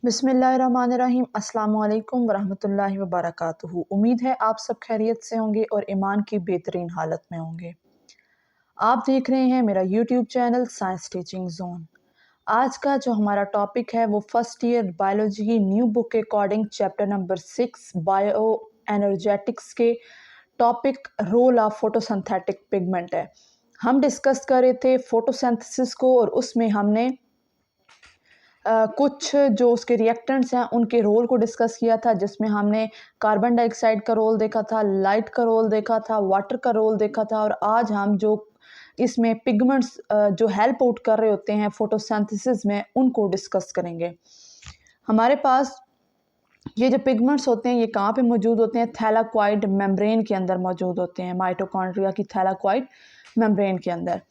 बिस्मिल्लाहिर्रहमानिर्रहीम। अस्सलामु अलैकुम वरहमतुल्लाहि वबरकातुहू। उम्मीद है आप सब खैरियत से होंगे और ईमान की बेहतरीन हालत में होंगे। आप देख रहे हैं मेरा YouTube channel science teaching zone. आज का जो हमारा टॉपिक है वो फर्स्ट ईयर बायोलॉजी की न्यू बुक के according chapter number 6 bioenergetics के topic role of photosynthetic pigment है। हम डिस्कस कर रहे थे फोटोसिंथेसिस को और उसमें हमने कुछ जो उसके रिएक्टेंट्स हैं उनके रोल को डिस्कस किया था, जिसमें हमने कार्बन डाइऑक्साइड का रोल देखा था, लाइट का रोल देखा था, वाटर का रोल देखा था। और आज हम जो इसमें पिगमेंट्स जो हेल्प आउट कर रहे होते हैं फोटोसिंथेसिस में, उनको डिस्कस करेंगे। हमारे पास ये जो पिगमेंट्स होते हैं ये कहाँ पे मौजूद होते हैं? थैलाकॉइड मेम्ब्रेन के अंदर मौजूद होते हैं, माइटोकॉन्ड्रिया की थैलाकॉइड मेम्ब्रेन के अंदर।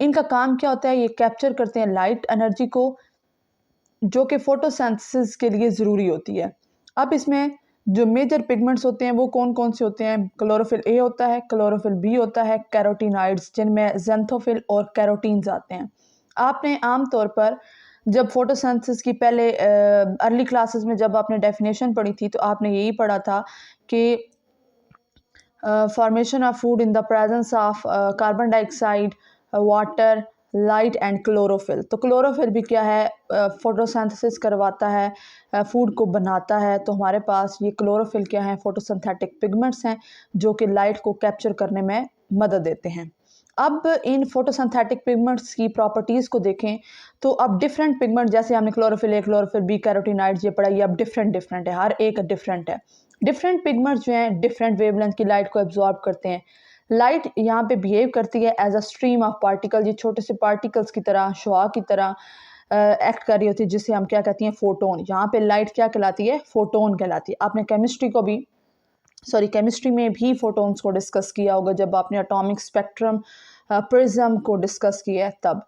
इनका काम क्या होता है? ये कैप्चर करते हैं लाइट एनर्जी को, जो कि फोटोसिंथेसिस के लिए ज़रूरी होती है। अब इसमें जो मेजर पिगमेंट्स होते हैं वो कौन कौन से होते हैं? क्लोरोफिल ए होता है, क्लोरोफिल बी होता है, कैरोटीनॉइड्स जिनमें ज़ैंथोफिल और कैरोटीन्स आते हैं। आपने आम तौर पर जब फोटोसिंथेसिस की पहले अर्ली क्लासेस में जब आपने डेफिनेशन पढ़ी थी तो आपने यही पढ़ा था कि formation of food in the presence of carbon dioxide, water, light and chlorophyll. तो क्लोरोफिल भी क्या है? फोटोसिंथेसिस करवाता है, फूड को बनाता है। तो हमारे पास ये क्लोरोफिल क्या है? फोटोसिंथेटिक पिगमेंट्स हैं जो कि लाइट को कैप्चर करने में मदद देते हैं। अब इन फोटोसिंथेटिक पिगमेंट्स की प्रॉपर्टीज़ को देखें तो अब डिफरेंट पिगमेंट, जैसे हमने chlorophyll A, chlorophyll B, carotenoids ये पढ़ा, ये अब डिफरेंट है, हर एक डिफरेंट है। डिफरेंट पिगमेंट्स जो हैं डिफरेंट वेवलेंथ की लाइट को एब्जॉर्ब करते हैं। लाइट यहाँ पे बिहेव करती है as a stream of particle, ये छोटे से पार्टिकल्स की तरह, शुआ की तरह एक्ट कर रही होती है, जिसे हम क्या कहते हैं? फोटोन। यहाँ पे लाइट क्या कहलाती है? फोटोन कहलाती है। आपने केमिस्ट्री में भी फोटोन्स को डिस्कस किया होगा जब आपने एटॉमिक स्पेक्ट्रम, प्रिज्म को डिस्कस किया है तब।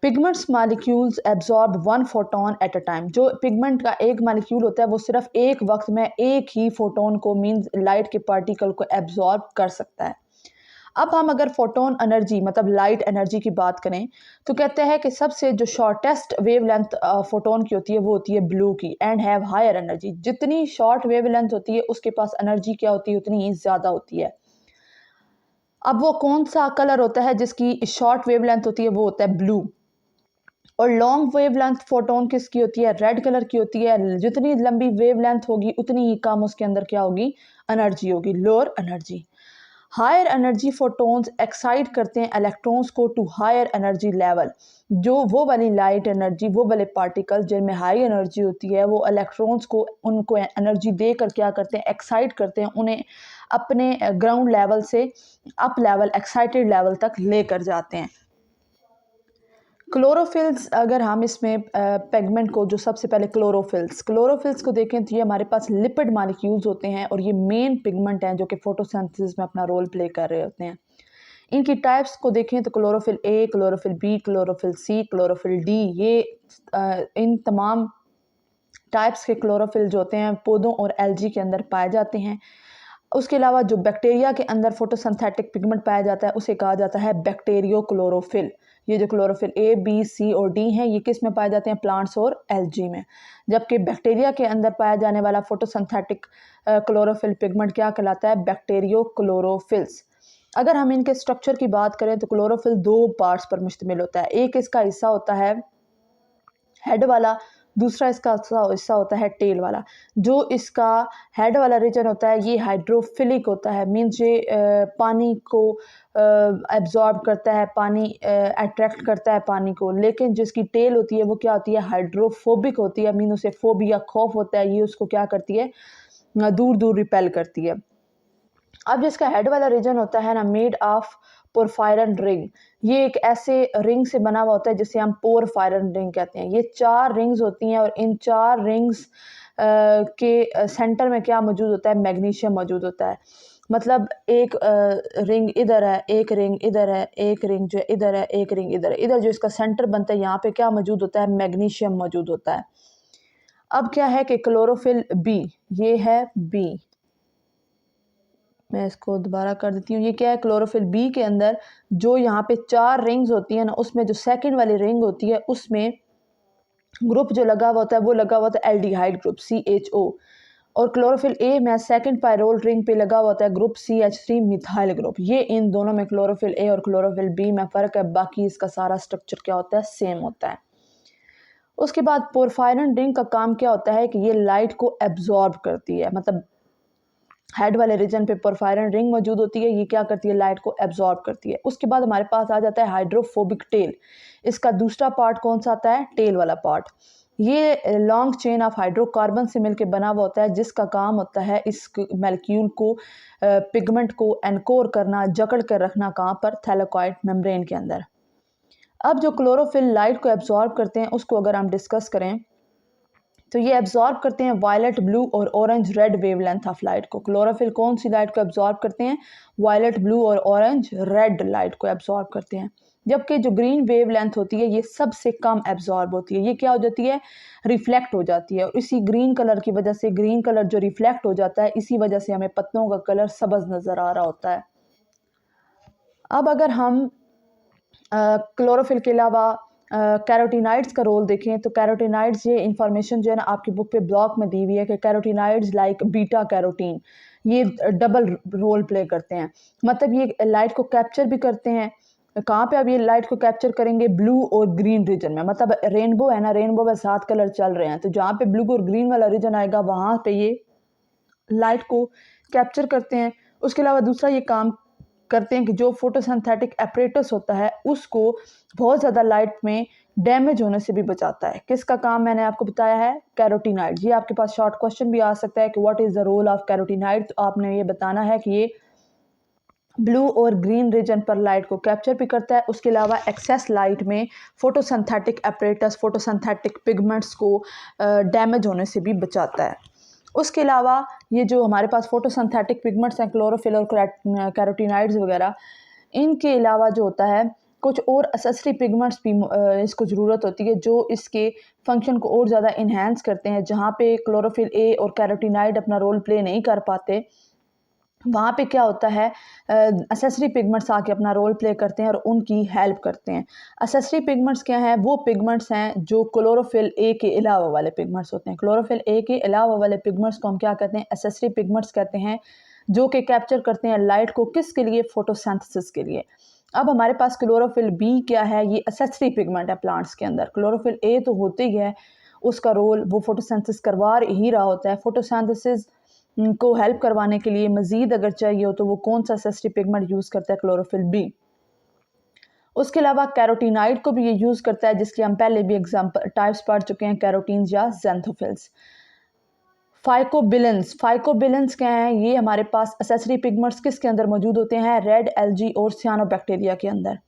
Pigments molecules absorb one photon at a time. जो पिगमेंट का एक मॉलिक्यूल होता है वो सिर्फ एक वक्त में एक ही फोटोन को, मींस लाइट के पार्टिकल को एब्जॉर्ब कर सकता है। अब हम अगर फोटोन एनर्जी मतलब लाइट एनर्जी की बात करें तो कहते हैं कि सबसे जो शॉर्टेस्ट वेवलेंथ फोटोन की होती है वो होती है ब्लू की, एंड हैव हायर एनर्जी। जितनी शॉर्ट वेवलेंथ होती है उसके पास एनर्जी क्या होती है? उतनी ही ज़्यादा होती है। अब वो कौन सा कलर होता है जिसकी शॉर्ट वेवलेंथ होती है? वो होता है ब्लू। और लॉन्ग वेवलेंथ फोटोन किसकी होती है? रेड कलर की होती है। जितनी लंबी वेवलेंथ होगी उतनी ही कम उसके अंदर क्या होगी? एनर्जी होगी, lower energy. Higher energy photons excite करते हैं इलेक्ट्रॉन्स को टू हायर एनर्जी लेवल। जो वो वाली लाइट एनर्जी, वो वाले पार्टिकल जिनमें हाई एनर्जी होती है, वो इलेक्ट्रॉन्स को, उनको एनर्जी देकर क्या करते हैं? एक्साइट करते हैं, उन्हें अपने ग्राउंड लेवल से अप लेवल, एक्साइटेड लेवल तक लेकर जाते हैं। क्लोरोफिल्स, अगर हम इसमें पिगमेंट को, जो सबसे पहले क्लोरोफिल्स को देखें तो ये हमारे पास लिपिड मॉलिक्यूल्स होते हैं और ये मेन पिगमेंट हैं जो कि फोटोसिंथेसिस में अपना रोल प्ले कर रहे होते हैं। इनकी टाइप्स को देखें तो chlorophyll A, chlorophyll B, chlorophyll C, chlorophyll D, ये इन तमाम टाइप्स के क्लोरोफिल जो होते हैं पौधों और एल्गी के अंदर पाए जाते हैं। उसके अलावा जो बैक्टीरिया के अंदर फोटोसिंथेटिक पिगमेंट पाया जाता है उसे कहा जाता है बैक्टीरियो क्लोरोफिल। ये जो क्लोरोफिल ए, बी, सी और डी हैं ये किस में पाए जाते हैं? प्लांट्स और एल्गी में। जबकि बैक्टीरिया के अंदर पाया जाने वाला फोटोसिंथेटिक क्लोरोफिल पिगमेंट क्या कहलाता है? Bacterio chlorophylls. अगर हम इनके स्ट्रक्चर की बात करें तो क्लोरोफिल दो पार्ट्स पर मुश्तमिल होता है। एक इसका हिस्सा होता है हेड वाला, दूसरा इसका हिस्सा होता है टेल वाला। जो इसका हेड वाला रीजन होता है ये हाइड्रोफिलिक होता है, मीन्स ये पानी को एब्जॉर्ब करता है, पानी अट्रैक्ट करता है पानी को। लेकिन जिसकी टेल होती है वो क्या होती है? हाइड्रोफोबिक होती है, मीन उसे फोबिया, खौफ होता है, ये उसको क्या करती है? दूर दूर रिपेल करती है। अब जिसका हेड वाला रीजन होता है ना, मेड ऑफ पोरफायरन रिंग, ये एक ऐसे रिंग से बना हुआ होता है जिसे हम पोरफायरन रिंग कहते हैं। ये 4 रिंग्स होती हैं और इन 4 रिंग्स के सेंटर में क्या मौजूद होता है? मैग्नीशियम मौजूद होता है। मतलब एक रिंग इधर है, एक रिंग इधर है, एक रिंग जो इधर है, एक रिंग इधर है। इधर जो इसका सेंटर बनता है यहाँ पे क्या मौजूद होता है? मैग्नीशियम मौजूद होता है। अब क्या है कि क्लोरोफिल बी, ये है बी, मैं इसको दोबारा कर देती हूँ। ये क्या है? क्लोरोफिल बी के अंदर जो यहाँ पे 4 रिंग्स होती हैं ना, उसमें जो सेकंड वाली रिंग होती है उसमें ग्रुप जो लगा हुआ होता है वो लगा हुआ होता है एल्डिहाइड ग्रुप CHO। और क्लोरोफिल ए में सेकंड पायरोल रिंग पे लगा हुआ होता है ग्रुप CH3 मिथाइल ग्रुप। ये इन दोनों में क्लोरोफिल ए और क्लोरोफिल बी में फ़र्क है, बाकी इसका सारा स्ट्रक्चर क्या होता है, सेम होता है। उसके बाद पोरफायरिन रिंग का काम क्या होता है कि ये लाइट को एब्जॉर्ब करती है, मतलब हेड वाले रीजन पे पोरफायरिन रिंग मौजूद होती है, ये क्या करती है, लाइट को एब्जॉर्ब करती है। उसके बाद हमारे पास आ जाता है हाइड्रोफोबिक टेल। इसका दूसरा पार्ट कौन सा आता है, टेल वाला पार्ट। ये लॉन्ग चेन ऑफ हाइड्रोकार्बन से मिलकर बना हुआ होता है, जिसका काम होता है इस मॉलिक्यूल को पिगमेंट को एनकोर करना, जकड़ कर रखना, कहाँ पर, थैलेकॉइड मेम्ब्रेन के अंदर। अब जो क्लोरोफिल लाइट को एब्जॉर्ब करते हैं उसको अगर हम डिस्कस करें तो ये एब्जॉर्ब करते हैं वायलेट, ब्लू और orange red wavelength of light को। क्लोरोफिल कौन सी लाइट को एब्जॉर्ब करते हैं, वायलेट, ब्लू और ऑरेंज रेड लाइट को एब्जॉर्ब करते हैं। जबकि जो ग्रीन वेवलेंथ होती है ये सबसे कम एब्जॉर्ब होती है, ये क्या हो जाती है, रिफ्लेक्ट हो जाती है। और इसी ग्रीन कलर की वजह से, ग्रीन कलर जो रिफ्लेक्ट हो जाता है, इसी वजह से हमें पत्तों का कलर सब्ज नज़र आ रहा होता है। अब अगर हम क्लोरोफिल के अलावा कैरोटीनाइड्स का रोल देखें तो कैरोटीनाइड्स, ये इंफॉर्मेशन जो है ना आपकी बुक पे ब्लॉक में दी हुई है कि कैरोटीनाइड्स लाइक बीटा कैरोटीन ये डबल रोल प्ले करते हैं। मतलब ये लाइट को कैप्चर भी करते हैं, कहाँ पे अब ये लाइट को कैप्चर करेंगे, ब्लू और ग्रीन रीजन में। मतलब रेनबो है ना, रेनबो में 7 कलर चल रहे हैं, तो जहाँ पे ब्लू और ग्रीन वाला रीजन आएगा वहाँ पे ये लाइट को कैप्चर करते हैं। उसके अलावा दूसरा ये काम करते हैं कि जो फोटोसिंथेटिक एपरेटस होता है उसको बहुत ज़्यादा लाइट में डैमेज होने से भी बचाता है। किसका काम मैंने आपको बताया है, कैरोटीनाइड। ये आपके पास शॉर्ट क्वेश्चन भी आ सकता है कि what is the role of carotenoid. तो आपने ये बताना है कि ये ब्लू और ग्रीन रीजन पर लाइट को कैप्चर भी करता है। उसके अलावा एक्सेस लाइट में फोटोसिंथेटिक एपरेटस, फोटोसिंथेटिक पिगमेंट्स को डैमेज होने से भी बचाता है। उसके अलावा ये जो हमारे पास फोटोसिंथेटिक पिगमेंट्स हैं, क्लोरोफिल और कैरोटीनाइड्स वगैरह, इनके अलावा जो होता है कुछ और एसेसरी पिगमेंट्स भी इसको ज़रूरत होती है जो इसके फंक्शन को और ज़्यादा इन्हेंस करते हैं। जहाँ पे क्लोरोफिल ए और कैरोटीनाइड अपना रोल प्ले नहीं कर पाते, वहाँ पे क्या होता है, एसेसरी पिगमेंट्स आके अपना रोल प्ले करते हैं और उनकी हेल्प करते हैं। एसेसरी पिगमेंट्स क्या हैं, वो पिगमेंट्स हैं जो क्लोरोफिल ए के अलावा वाले पिगमेंट्स होते हैं। क्लोरोफिल ए के अलावा वाले पिगमेंट्स को हम क्या कहते हैं, एसेसरी पिगमेंट्स कहते हैं, जो कि कैप्चर करते हैं लाइट को, किसके लिए, फोटोसिंथेसिस के लिए। अब हमारे पास क्लोरोफिल बी क्या है, ये एसेसरी पिगमेंट है प्लांट्स के अंदर। क्लोरोफिल ए तो होते ही है, उसका रोल वो फोटोसिंथेसिस करवा ही रहा होता है। फोटोसिंथेसिस को हेल्प करवाने के लिए मज़ीद अगर चाहिए हो तो वो कौन सा एसेसरी पिगमेंट यूज़ करता है, क्लोरोफिल बी। उसके अलावा कैरोटीनाइड को भी ये यूज़ करता है, जिसकी हम पहले भी एग्जाम्पल टाइप्स पढ़ चुके हैं, कैरोटीन्स या ज़ैंथोफिल्स। फाइकोबिलेंस क्या हैं, ये हमारे पास एसेसरी पिगमेंट्स किसके अंदर मौजूद होते हैं, रेड एल्गी और सियानोबैक्टीरिया के अंदर।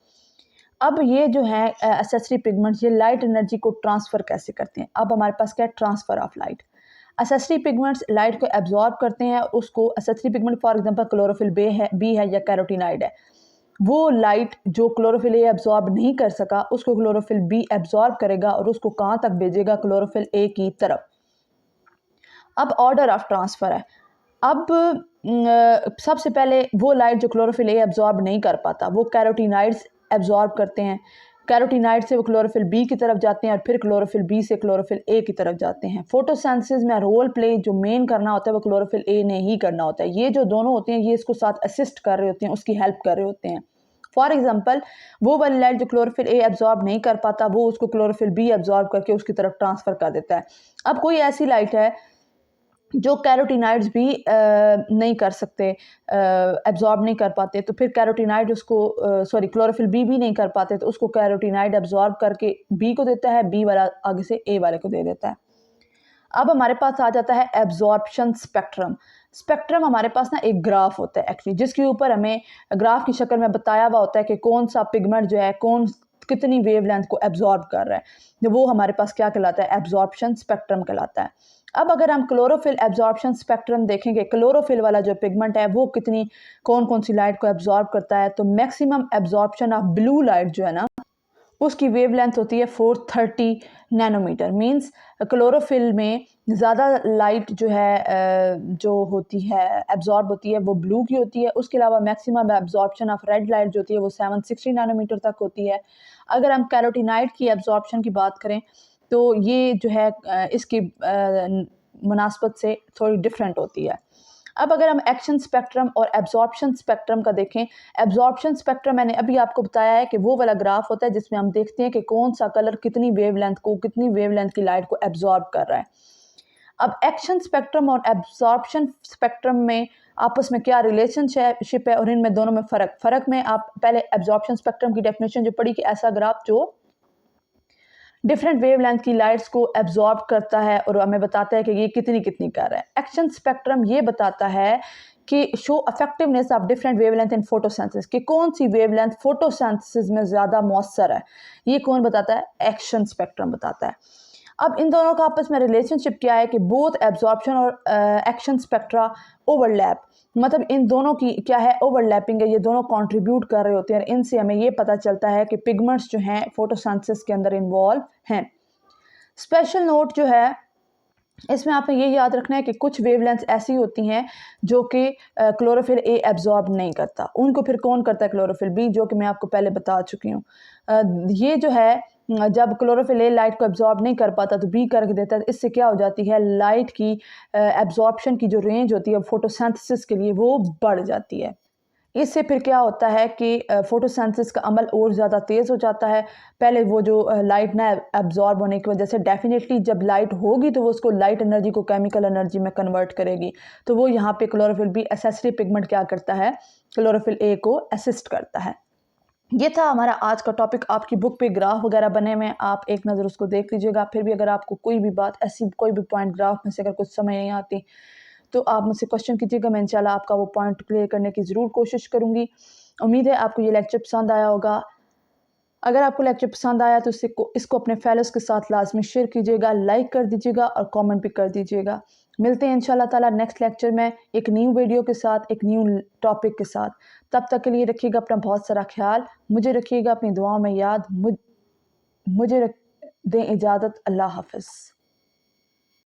अब ये जो है एसेसरी पिगमेंट्स, ये लाइट एनर्जी को ट्रांसफ़र कैसे करते हैं। अब हमारे पास क्या है, transfer of light. Accessory pigments light को एब्जॉर्ब करते हैं, उसको accessory pigment for example chlorophyll B है या कैरोटीनाइड है, वो लाइट जो क्लोरोफिल ए एब्जॉर्ब नहीं कर सका उसको क्लोरोफिल बी एब्जॉर्ब करेगा और उसको कहाँ तक भेजेगा, क्लोरोफिल ए की तरफ। अब ऑर्डर ऑफ ट्रांसफ़र है। अब सबसे पहले वो लाइट जो क्लोरोफिल ए एब्जॉर्ब नहीं कर पाता वो कैरोटीनाइड्स एब्जॉर्ब करते हैं। कैरोटीनाइड से वो क्लोरोफिल बी की तरफ जाते हैं और फिर क्लोरोफिल बी से क्लोरोफिल ए की तरफ जाते हैं। फोटोसिंथेसिस में रोल प्ले जो मेन करना होता है वो क्लोरोफिल ए ने ही करना होता है। ये जो दोनों होते हैं ये इसको साथ असिस्ट कर रहे होते हैं, उसकी हेल्प कर रहे होते हैं। फॉर एग्जाम्पल वो वाली लाइट जो क्लोरोफिल ए एब्जॉर्ब नहीं कर पाता वो उसको क्लोरोफिल बी एब्जॉर्ब करके उसकी तरफ ट्रांसफ़र कर देता है। अब कोई ऐसी लाइट है जो कैरोटीनाइड्स भी नहीं कर सकते, एब्जॉर्ब नहीं कर पाते, तो फिर कैरोटीनाइड उसको क्लोरोफिल बी भी नहीं कर पाते, तो उसको कैरोटीनाइड एब्जॉर्ब करके बी को देता है, बी वाला आगे से ए वाले को दे देता है। अब हमारे पास आ जाता है एब्जॉर्प्शन स्पेक्ट्रम। स्पेक्ट्रम हमारे पास ना एक ग्राफ होता है एक्चुअली, जिसके ऊपर हमें ग्राफ की शक्ल में बताया हुआ होता है कि कौन सा पिगमेंट जो है कौन कितनी वेवलेंथ को एब्जॉर्ब कर रहा है, जो वो हमारे पास क्या कहलाता है, एब्जॉर्प्शन स्पेक्ट्रम कहलाता है। अब अगर हम क्लोरोफिल एब्जॉर्प्शन स्पेक्ट्रम देखेंगे, क्लोरोफिल वाला जो पिगमेंट है वो कितनी कौन कौन सी लाइट को एब्जॉर्ब करता है, तो maximum absorption of blue light जो है ना उसकी वेवलेंथ होती है 430 नैनोमीटर। मींस क्लोरोफिल में ज़्यादा लाइट जो है जो होती है एब्जॉर्ब होती है वो ब्लू की होती है। उसके अलावा maximum absorption of red light जो होती है वो 760 नैनोमीटर तक होती है। अगर हम कैरोटीनाइड की एब्जॉर्प्शन की बात करें तो ये जो है इसकी मुनासबत से थोड़ी डिफरेंट होती है। अब अगर हम एक्शन स्पेक्ट्रम और एब्जॉर्प्शन स्पेक्ट्रम का देखें, एब्जॉर्प्शन स्पेक्ट्रम मैंने अभी आपको बताया है कि वो वाला ग्राफ होता है जिसमें हम देखते हैं कि कौन सा कलर कितनी वेवलेंथ की लाइट को एब्जॉर्ब कर रहा है। अब एक्शन स्पेक्ट्रम और एब्जॉर्प्शन स्पेक्ट्रम में आपस में क्या रिलेशनशिप है और इनमें दोनों में फ़र्क में आप पहले एब्जॉर्प्शन स्पेक्ट्रम की डेफिनेशन जो पढ़ी कि ऐसा ग्राफ जो डिफरेंट वेवलेंथ की लाइट्स को एब्जॉर्ब करता है और हमें बताता है कि ये कितनी कितनी कर रहा है। एक्शन स्पेक्ट्रम ये बताता है कि show effectiveness of different wavelength in photosynthesis कि कौन सी वेवलेंथ फोटोसिंथेसिस में ज़्यादा मौसर है। ये कौन बताता है? एक्शन स्पेक्ट्रम बताता है। अब इन दोनों का आपस में रिलेशनशिप क्या है कि बोथ एब्जॉर्प्शन और एक्शन स्पेक्ट्रा ओवरलैप, मतलब इन दोनों की क्या है? ओवरलैपिंग है, ये दोनों कंट्रीब्यूट कर रहे होते हैं और इनसे हमें ये पता चलता है कि पिगमेंट्स जो हैं फोटोसिंथेसिस के अंदर इन्वॉल्व हैं। स्पेशल नोट जो है इसमें आपने ये याद रखना है कि कुछ वेवलेंथ ऐसी होती हैं जो कि क्लोरोफिल ए एब्जॉर्ब नहीं करता, उनको फिर कौन करता है? क्लोरोफिल बी, जो कि मैं आपको पहले बता चुकी हूँ। ये जो है जब क्लोरोफिल ए लाइट को एब्जॉर्ब नहीं कर पाता तो बी कर देता है, इससे क्या हो जाती है? लाइट की एब्जॉर्प्शन की जो रेंज होती है फोटोसिंथेसिस के लिए वो बढ़ जाती है। इससे फिर क्या होता है कि फोटोसिंथेसिस का अमल और ज़्यादा तेज़ हो जाता है। पहले वो जो लाइट ना एब्जॉर्ब होने की वजह से डेफ़िनेटली जब लाइट होगी तो वो उसको लाइट एनर्जी को केमिकल एनर्जी में कन्वर्ट करेगी। तो वो यहाँ पे क्लोरोफिल बी एसेसरी पिगमेंट क्या करता है? क्लोरोफिल ए को असिस्ट करता है। ये था हमारा आज का टॉपिक। आपकी बुक पे ग्राफ वगैरह बने हुए हैं, आप एक नज़र उसको देख लीजिएगा। फिर भी अगर आपको कोई भी बात ऐसी कोई भी पॉइंट ग्राफ में से अगर कुछ समझ नहीं आती तो आप मुझसे क्वेश्चन कीजिएगा, मैं इंशाल्लाह आपका वो पॉइंट क्लियर करने की ज़रूर कोशिश करूँगी। उम्मीद है आपको ये लेक्चर पसंद आया होगा। अगर आपको लेक्चर पसंद आया तो इसको अपने फेलोज़ के साथ लाज़मी शेयर कीजिएगा, लाइक कर दीजिएगा और कमेंट भी कर दीजिएगा। मिलते हैं इंशाल्लाह ताला नेक्स्ट लेक्चर में एक न्यू वीडियो के साथ, एक न्यू टॉपिक के साथ। तब तक के लिए रखिएगा अपना बहुत सारा ख्याल, मुझे रखिएगा अपनी दुआओं में याद, मुझे दें इजाज़त। अल्लाह हाफ़िज़।